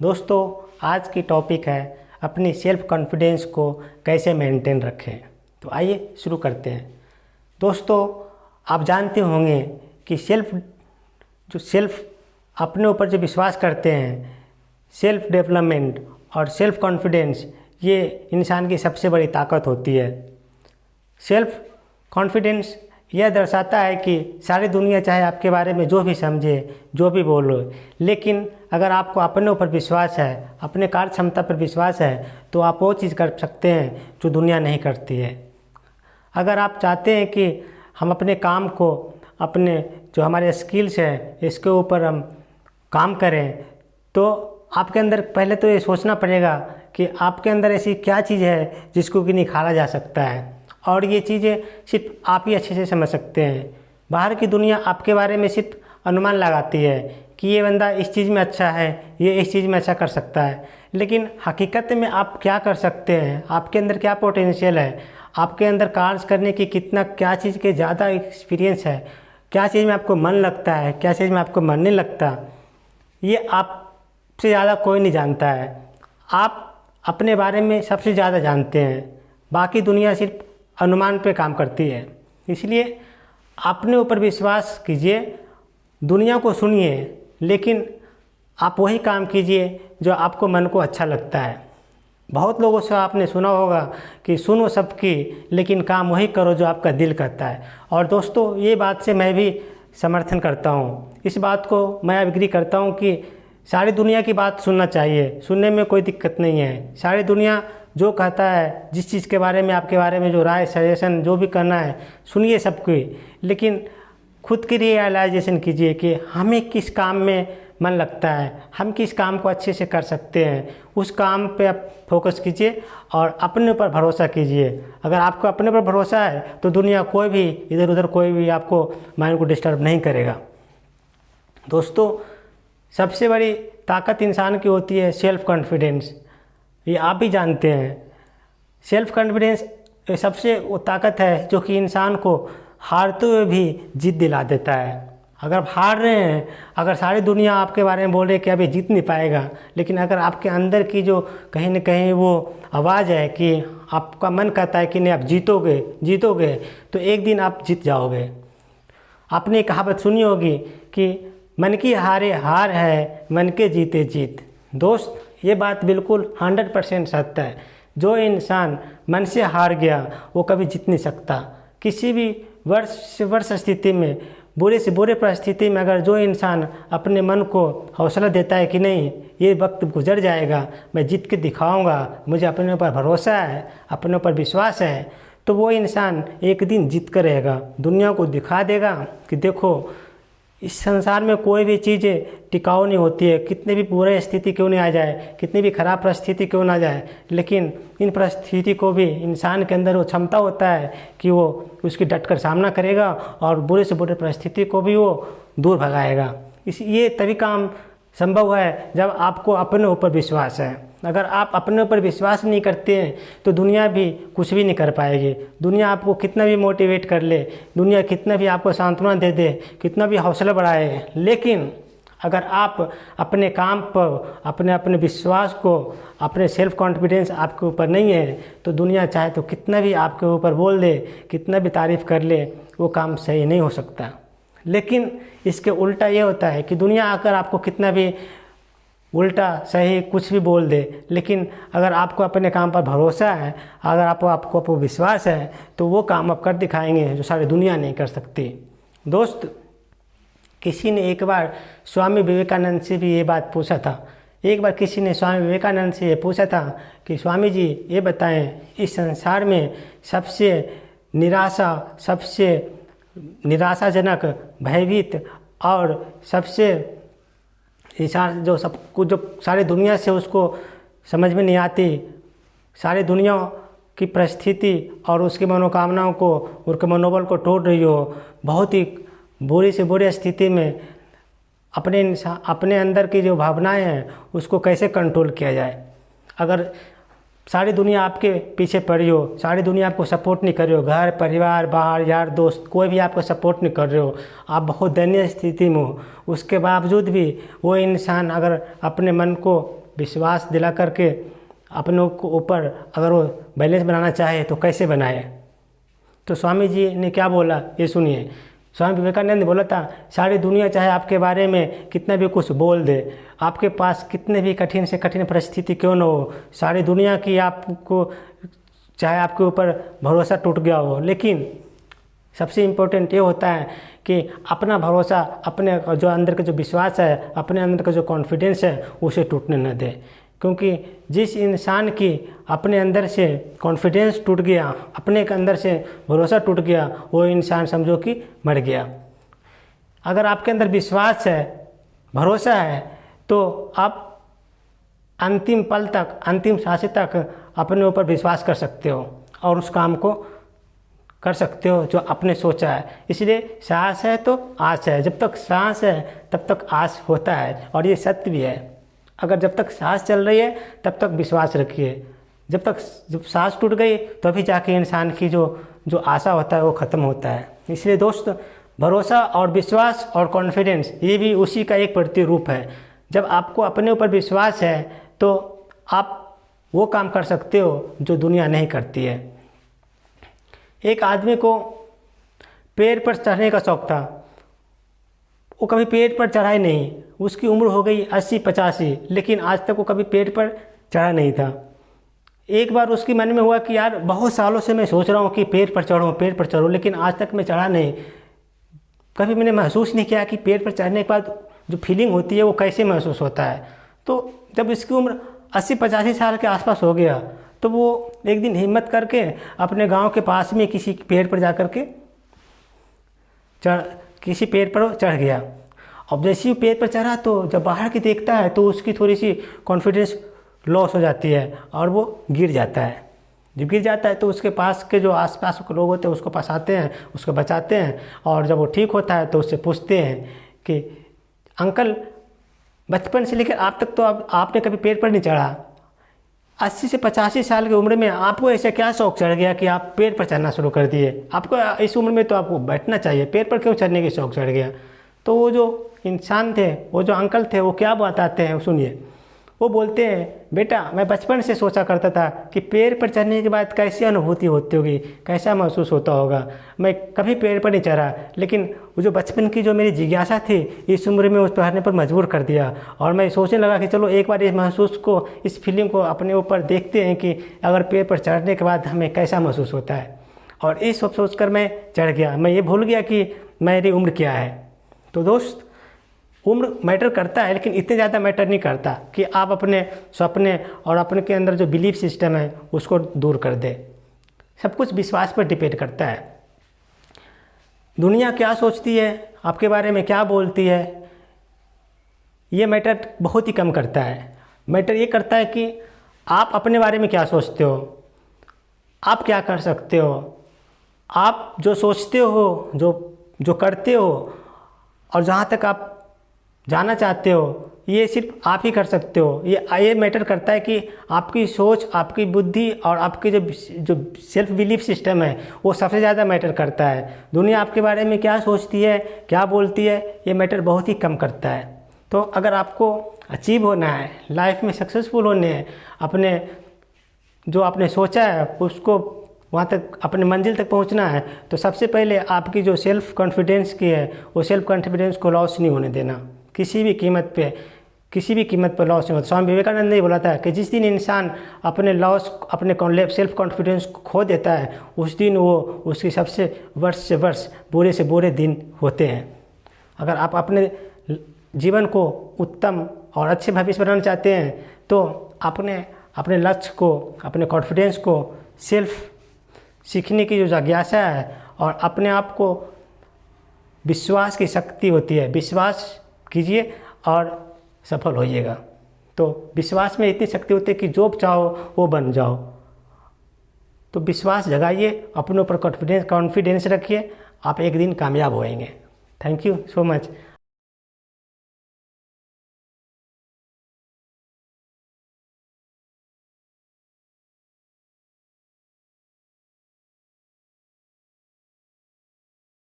दोस्तों, आज की टॉपिक है अपनी सेल्फ कॉन्फिडेंस को कैसे मेंटेन रखें। तो आइए शुरू करते हैं। दोस्तों, आप जानते होंगे कि सेल्फ अपने ऊपर जो विश्वास करते हैं, सेल्फ डेवलपमेंट और सेल्फ कॉन्फिडेंस, ये इंसान की सबसे बड़ी ताकत होती है। सेल्फ कॉन्फिडेंस यह दर्शाता है कि सारी दुनिया चाहे आपके बारे में जो भी समझे, जो भी बोलो, लेकिन अगर आपको अपने ऊपर विश्वास है, अपने कार्य क्षमता पर विश्वास है, तो आप वो चीज़ कर सकते हैं जो दुनिया नहीं करती है। अगर आप चाहते हैं कि हम अपने काम को, अपने जो हमारे स्किल्स हैं, इसके ऊपर हम काम करें, तो आपके अंदर पहले तो ये सोचना पड़ेगा कि आपके अंदर ऐसी क्या चीज़ है जिसको कि निखारा जा सकता है, और ये चीज़ें सिर्फ आप ही अच्छे से समझ सकते हैं। बाहर की दुनिया आपके बारे में सिर्फ अनुमान लगाती है कि ये बंदा इस चीज़ में अच्छा है, ये इस चीज़ में अच्छा कर सकता है, लेकिन हकीकत में आप क्या कर सकते हैं, आपके अंदर क्या पोटेंशियल है, आपके अंदर कार्य करने की क्या चीज़ के ज़्यादा एक्सपीरियंस है, क्या चीज़ में आपको मन लगता है, क्या चीज़ में आपको मन नहीं लगता, ये आपसे ज़्यादा कोई नहीं जानता है। आप अपने बारे में सबसे ज़्यादा जानते हैं, बाकी दुनिया सिर्फ अनुमान पे काम करती है। इसलिए अपने ऊपर विश्वास कीजिए, दुनिया को सुनिए, लेकिन आप वही काम कीजिए जो आपको मन को अच्छा लगता है। बहुत लोगों से आपने सुना होगा कि सुनो सबकी, लेकिन काम वही करो जो आपका दिल करता है। और दोस्तों, ये बात से मैं भी समर्थन करता हूँ। इस बात को मैं एग्री करता हूँ कि सारी दुनिया की बात सुनना चाहिए, सुनने में कोई दिक्कत नहीं है। सारी दुनिया जो कहता है, जिस चीज़ के बारे में, आपके बारे में जो राय, सजेशन जो भी करना है, सुनिए सबकी, लेकिन खुद की रियलाइजेशन कीजिए कि हमें किस काम में मन लगता है, हम किस काम को अच्छे से कर सकते हैं, उस काम पे आप फोकस कीजिए और अपने ऊपर भरोसा कीजिए। अगर आपको अपने ऊपर भरोसा है तो दुनिया कोई भी इधर उधर कोई भी आपको माइंड को डिस्टर्ब नहीं करेगा। दोस्तों, सबसे बड़ी ताकत इंसान की होती है सेल्फ कॉन्फिडेंस। ये आप भी जानते हैं। सेल्फ कॉन्फिडेंस सबसे वो ताकत है जो कि इंसान को हारते हुए भी जीत दिला देता है। अगर आप हार रहे हैं, अगर सारी दुनिया आपके बारे में बोल रही है कि अभी जीत नहीं पाएगा, लेकिन अगर आपके अंदर की जो कहीं ना कहीं वो आवाज़ है कि आपका मन कहता है कि नहीं आप जीतोगे, तो एक दिन आप जीत जाओगे। आपने एक कहावत सुनी होगी कि मन की हारे हार है, मन के जीते जीत। दोस्त, ये बात बिल्कुल 100% सत्य है। जो इंसान मन से हार गया वो कभी जीत नहीं सकता। किसी भी वर्ष स्थिति में, बुरे से बुरे परिस्थिति में, अगर जो इंसान अपने मन को हौसला देता है कि नहीं ये वक्त गुजर जाएगा, मैं जीत के दिखाऊंगा, मुझे अपने ऊपर भरोसा है, अपने ऊपर विश्वास है, तो वो इंसान एक दिन जीत कर रहेगा, दुनिया को दिखा देगा कि देखो इस संसार में कोई भी चीज़ें टिकाऊ नहीं होती है। कितनी भी बुरी स्थिति क्यों नहीं आ जाए, कितनी भी खराब परिस्थिति क्यों ना जाए, लेकिन इन परिस्थिति को भी इंसान के अंदर वो क्षमता होता है कि वो उसकी डट कर सामना करेगा और बुरे से बुरे परिस्थिति को भी वो दूर भगाएगा। ये तभी काम संभव है जब आपको अपने ऊपर विश्वास है। अगर आप अपने ऊपर विश्वास नहीं करते हैं तो दुनिया भी कुछ भी नहीं कर पाएगी। दुनिया आपको कितना भी मोटिवेट कर ले, दुनिया कितना भी आपको सांत्वना दे दे, कितना भी हौसला बढ़ाए, लेकिन अगर आप अपने काम पर, अपने विश्वास को, अपने सेल्फ कॉन्फिडेंस आपके ऊपर नहीं है, तो दुनिया चाहे तो कितना भी आपके ऊपर बोल दे, कितना भी तारीफ़ कर ले, वो काम सही नहीं हो सकता। लेकिन इसके उल्टा ये होता है कि दुनिया आकर आपको कितना भी उल्टा सही कुछ भी बोल दे, लेकिन अगर आपको अपने काम पर भरोसा है, अगर आपको विश्वास है, तो वो काम आप कर दिखाएंगे जो सारी दुनिया नहीं कर सकती। दोस्त, किसी ने एक बार स्वामी विवेकानंद से भी ये बात पूछा था। एक बार किसी ने स्वामी विवेकानंद से ये पूछा था कि स्वामी जी ये बताएं, इस संसार में सबसे निराशाजनक, भयभीत और सबसे इंसान जो सब कुछ जो सारी दुनिया से उसको समझ में नहीं आती, सारी दुनिया की परिस्थिति और उसकी मनोकामनाओं को, उनके मनोबल को तोड़ रही हो, बहुत ही बुरी से बुरी स्थिति में अपने अंदर की जो भावनाएं हैं उसको कैसे कंट्रोल किया जाए। अगर सारी दुनिया आपके पीछे पड़ी हो, सारी दुनिया आपको सपोर्ट नहीं कर रही हो, घर परिवार बाहर यार दोस्त कोई भी आपको सपोर्ट नहीं कर रहे हो, आप बहुत दयनीय स्थिति में हो, उसके बावजूद भी वो इंसान अगर अपने मन को विश्वास दिला करके अपनों को ऊपर अगर वो बैलेंस बनाना चाहे तो कैसे बनाए। तो स्वामी जी ने क्या बोला ये सुनिए। स्वामी विवेकानंद ने बोला था, सारी दुनिया चाहे आपके बारे में कितना भी कुछ बोल दे, आपके पास कितने भी कठिन से कठिन परिस्थिति क्यों न हो, सारी दुनिया की आपको चाहे आपके ऊपर भरोसा टूट गया हो, लेकिन सबसे इम्पोर्टेंट ये होता है कि अपना भरोसा, अपने जो अंदर का जो विश्वास है, अपने अंदर का जो कॉन्फिडेंस है, उसे टूटने न दे। क्योंकि जिस इंसान की अपने अंदर से कॉन्फिडेंस टूट गया, अपने के अंदर से भरोसा टूट गया, वो इंसान समझो कि मर गया। अगर आपके अंदर विश्वास है, भरोसा है, तो आप अंतिम पल तक, अंतिम सांस तक अपने ऊपर विश्वास कर सकते हो और उस काम को कर सकते हो जो आपने सोचा है। इसलिए सांस है तो आस है, जब तक सांस है तब तक आस होता है, और ये सत्य भी है। अगर जब तक सांस चल रही है तब तक विश्वास रखिए, जब सांस टूट गई तो अभी जाके इंसान की जो आशा होता है वो ख़त्म होता है। इसलिए दोस्त, भरोसा और विश्वास और कॉन्फिडेंस ये भी उसी का एक प्रतिरूप है। जब आपको अपने ऊपर विश्वास है तो आप वो काम कर सकते हो जो दुनिया नहीं करती है। एक आदमी को पेड़ पर चढ़ने का शौक़ था, वो कभी पेड़ पर चढ़ा ही नहीं। उसकी उम्र हो गई 80-85, लेकिन आज तक वो कभी पेड़ पर चढ़ा नहीं था। एक बार उसके मन में हुआ कि यार बहुत सालों से मैं सोच रहा हूँ कि पेड़ पर चढ़ूँ, लेकिन आज तक मैं चढ़ा नहीं। कभी मैंने महसूस नहीं किया कि पेड़ पर चढ़ने के बाद जो फीलिंग होती है वो कैसे महसूस होता है। तो जब इसकी उम्र 80-85 साल के आसपास हो गया तो वो एक दिन हिम्मत करके अपने गांव के पास में किसी पेड़ पर जा कर के किसी पेड़ पर चढ़ गया। अब जैसे ही पेड़ पर चढ़ा तो जब बाहर की देखता है तो उसकी थोड़ी सी कॉन्फिडेंस लॉस हो जाती है और वो गिर जाता है। जब गिर जाता है तो उसके पास के जो आसपास के लोग होते हैं उसको पास आते हैं, उसको बचाते हैं, और जब वो ठीक होता है तो उससे पूछते हैं कि अंकल, बचपन से लेकर आप तक तो अब आपने कभी पेड़ पर नहीं चढ़ा, 80 से 85 साल की उम्र में आपको ऐसा क्या शौक़ चढ़ गया कि आप पेड़ पर चढ़ना शुरू कर दिए? आपको इस उम्र में तो आपको बैठना चाहिए, पेड़ पर क्यों चढ़ने की शौक़ चढ़ गया? तो वो जो इंसान थे, वो जो अंकल थे, वो क्या बताते हैं सुनिए। वो बोलते हैं, बेटा मैं बचपन से सोचा करता था कि पेड़ पर चढ़ने के बाद कैसी अनुभूति होती होगी, कैसा महसूस होता होगा। मैं कभी पेड़ पर नहीं चढ़ा, लेकिन वो जो बचपन की जो मेरी जिज्ञासा थी इस उम्र में उस पर चढ़ने पर मजबूर कर दिया। और मैं सोचने लगा कि चलो एक बार इस महसूस को, इस फीलिंग को अपने ऊपर देखते हैं कि अगर पेड़ पर चढ़ने के बाद हमें कैसा महसूस होता है। और ये सब सोच कर मैं चढ़ गया। मैं ये भूल गया कि मेरी उम्र क्या है। तो दोस्त, उम्र मैटर करता है, लेकिन इतने ज़्यादा मैटर नहीं करता कि आप अपने सपने और अपने के अंदर जो बिलीफ सिस्टम है उसको दूर कर दे। सब कुछ विश्वास पर डिपेंड करता है। दुनिया क्या सोचती है, आपके बारे में क्या बोलती है, ये मैटर बहुत ही कम करता है। मैटर ये करता है कि आप अपने बारे में क्या सोचते हो, आप क्या कर सकते हो, आप जो सोचते हो, जो करते हो, और जहाँ तक आप जाना चाहते हो, ये सिर्फ आप ही कर सकते हो। ये मैटर करता है कि आपकी सोच, आपकी बुद्धि और आपकी जो सेल्फ बिलीफ सिस्टम है वो सबसे ज़्यादा मैटर करता है। दुनिया आपके बारे में क्या सोचती है, क्या बोलती है, ये मैटर बहुत ही कम करता है। तो अगर आपको अचीव होना है, लाइफ में सक्सेसफुल होने हैं, अपने जो आपने सोचा है उसको वहाँ तक, अपने मंजिल तक पहुँचना है, तो सबसे पहले आपकी जो सेल्फ कॉन्फिडेंस की है वो सेल्फ कॉन्फिडेंस को लॉस नहीं होने देना। किसी भी कीमत पर लॉस नहीं होता। स्वामी विवेकानंद ने बोला था कि जिस दिन इंसान अपने सेल्फ कॉन्फिडेंस को खो देता है उस दिन वो उसकी सबसे वर्ष से वर्ष, बुरे से बुरे दिन होते हैं। अगर आप अपने जीवन को उत्तम और अच्छे भविष्य बनाना चाहते हैं तो अपने लक्ष्य को, अपने कॉन्फिडेंस को, सेल्फ सीखने की जो जिज्ञासा है और अपने आप को विश्वास की शक्ति होती है, विश्वास कीजिए और सफल होइएगा। तो विश्वास में इतनी शक्ति होती है कि जो चाहो वो बन जाओ। तो विश्वास जगाइए, अपने ऊपर कॉन्फिडेंस रखिए, आप एक दिन कामयाब होएंगे। Thank you so much.